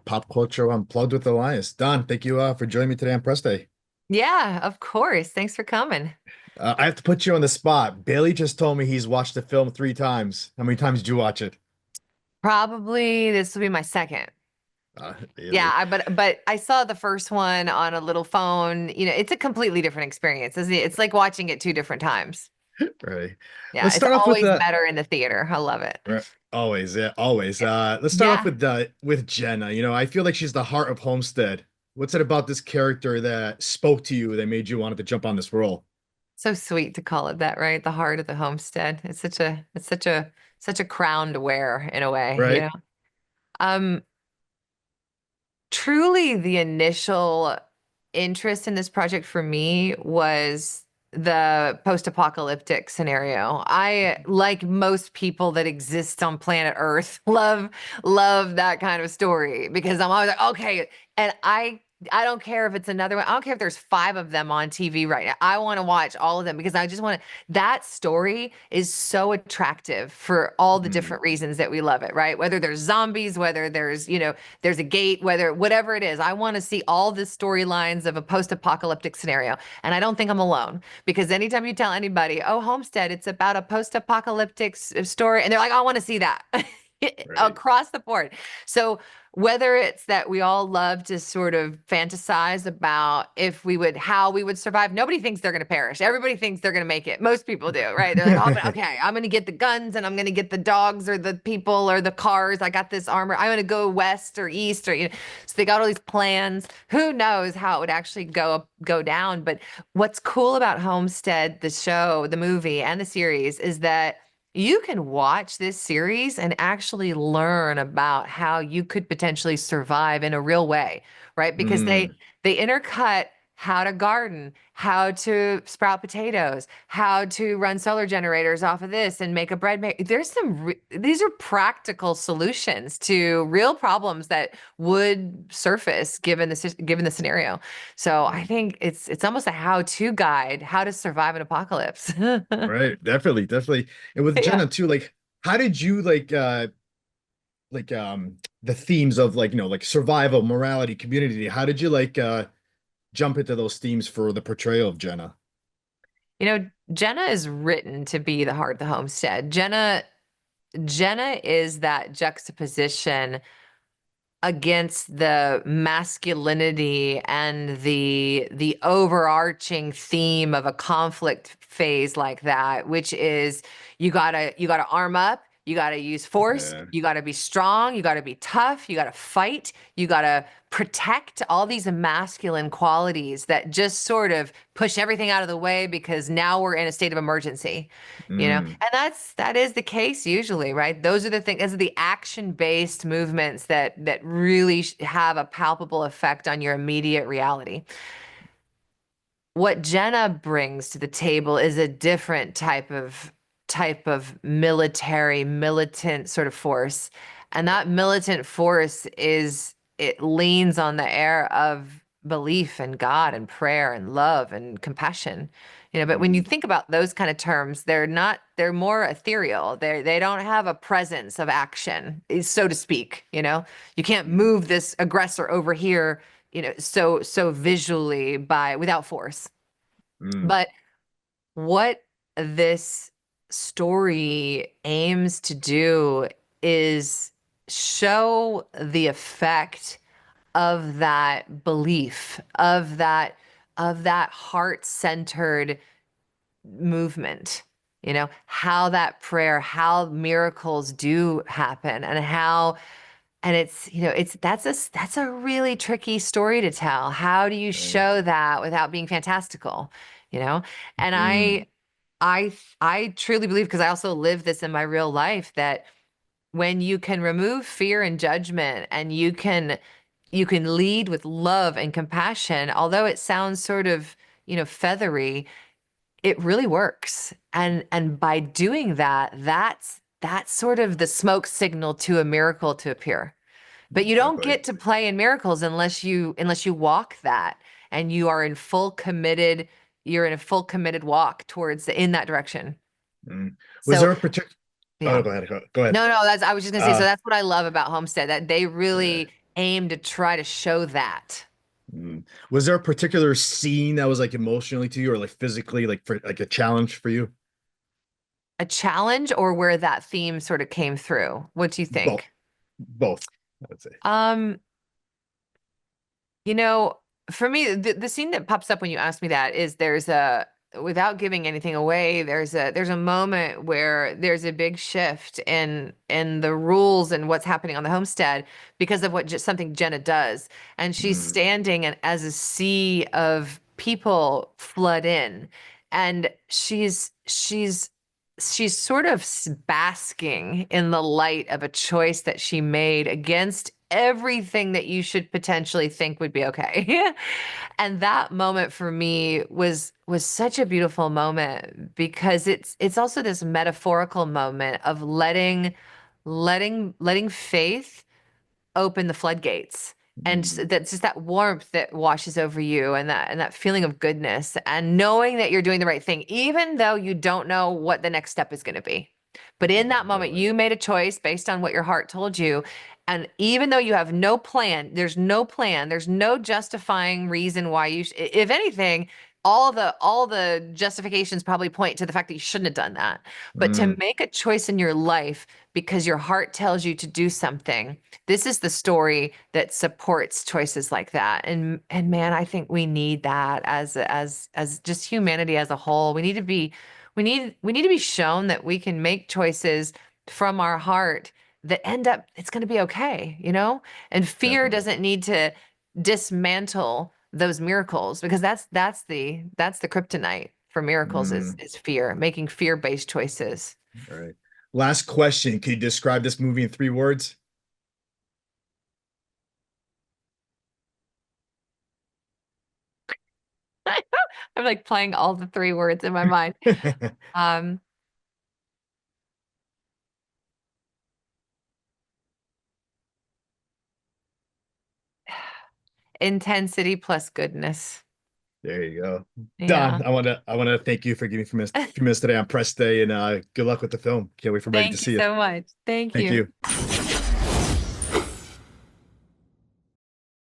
Pop Culture Unplugged with Elias. Don, thank you for joining me today on Press Day. Yeah, of course. Thanks for coming. I have to put you on the spot. Bailey just told me he's watched the film 3 times. How many times did you watch it? Probably this will be my second. Yeah, Really? but I saw the first one on a little phone. It's a completely different experience, isn't it? It's like watching it two different times. Right. Yeah, Let's it's start off with always better in the theater. I love it. right. Always, yeah, always. Let's start off Yeah, with Jenna. I feel like she's the heart of Homestead. What's it about this character that spoke to you that made you wanted to jump on this role? so sweet to call it that, right? The heart of the homestead. It's such a crown to wear in a way, you Right? know? Um, Truly the initial interest in this project for me was the post-apocalyptic scenario. I, like most people that exist on planet Earth, love that kind of story because I'm always like, okay, and I don't care if it's another one. I don't care if there's five of them on TV right now. I want to watch all of them because I just want to. That story is so attractive for all the Mm, different reasons that we love it, right? Whether there's zombies, whether there's a gate, whatever it is. I want to see all the storylines of a post-apocalyptic scenario. And I don't think I'm alone because anytime you tell anybody, oh, Homestead, it's about a post-apocalyptic story, and they're like, I want to see that. right. Across the board. So whether it's that we all love to sort of fantasize about if we would how we would survive, nobody thinks they're going to perish. Everybody thinks they're going to make it. Most people do, right? They're like, oh, okay, I'm going to get the guns and I'm going to get the dogs or the people or the cars. I got this armor. I'm going to go west or east or so they got all these plans. Who knows how it would actually go down? But what's cool about Homestead, the show, the movie, and the series is that you can watch this series and actually learn about how you could potentially survive in a real way, right? Because Mm. they intercut how to garden, how to sprout potatoes, how to run solar generators off of this and make a bread maker. These are practical solutions to real problems that would surface given the scenario. So I think it's almost a how-to guide, how to survive an apocalypse. Right, definitely, definitely. And with Yeah. Jenna too, like how did you the themes of like survival, morality, community, how did you jump into those themes for the portrayal of Jenna? Jenna is written to be the heart of the homestead. Jenna is that juxtaposition against the masculinity and the overarching theme of a conflict phase like that, which is you gotta arm up, you gotta use force, Yeah. you gotta be strong, you gotta be tough, you gotta fight, you gotta protect all these masculine qualities that just sort of push everything out of the way because now we're in a state of emergency, Mm, and that is the case usually, right? Those are the things, those are the action-based movements that really have a palpable effect on your immediate reality. What Jenna brings to the table is a different type of military, militant sort of force. And that militant force it leans on the air of belief in God and prayer and love and compassion. But when you mm, think about those kind of terms, they're more ethereal. They don't have a presence of action, so to speak. You can't mm, move this aggressor over here, so visually by without force. mm. But what this story aims to do is show the effect of that belief, of that heart-centered movement. How that prayer, how miracles do happen, and that's a really tricky story to tell. How do you Right. show that without being fantastical? You know? And Mm, I truly believe, because I also live this in my real life, that when you can remove fear and judgment and you can lead with love and compassion, although it sounds sort of, feathery, it really works. And by doing that, that's sort of the smoke signal to a miracle to appear. But you don't definitely. get to play in miracles unless you walk that and you're in a full committed walk towards in that direction. Mm. Was So there a particular? Oh, yeah. go ahead. Go ahead. No, that's I was just gonna say, so Uh, that's what I love about Homestead, that they yeah. really aim to try to show that. Mm. Was there a particular scene that was like emotionally to you or like physically like for like a challenge for you? A challenge or where that theme sort of came through? What do you Both, think? both, I would say. Um, You know, for me, the scene that pops up when you ask me that is there's a without giving anything away, there's a moment where there's a big shift in the rules and what's happening on the homestead because of what just something Jenna does. And she's Mm, standing and as a sea of people flood in. And she's sort of basking in the light of a choice that she made against everything that you should potentially think would be okay. And that moment for me was such a beautiful moment because it's also this metaphorical moment of letting faith open the floodgates. And mm, that's just that warmth that washes over you and that feeling of goodness and knowing that you're doing the right thing, even though you don't know what the next step is going to be. But in that moment, really. you made a choice based on what your heart told you. And even though you have no plan, there's no justifying reason why if anything, all the justifications probably point to the fact that you shouldn't have done that. But to Mm, make a choice in your life because your heart tells you to do something, this is the story that supports choices like that. And man, I think we need that as just humanity as a whole. We need to be shown that we can make choices from our heart that end up it's going to be okay, you know? And fear definitely. doesn't need to dismantle those miracles because that's the kryptonite for miracles Mm, is fear, making fear-based choices. all right. Last question. Could you describe this movie in 3 words? I'm like playing all the three words in my mind. Um, Intensity plus goodness. There you go. Yeah. Don, I want to thank you for giving me a few minutes today on press day and good luck with the film. Can't wait for everybody to Thank you see it. so much. Thank Thank you. you.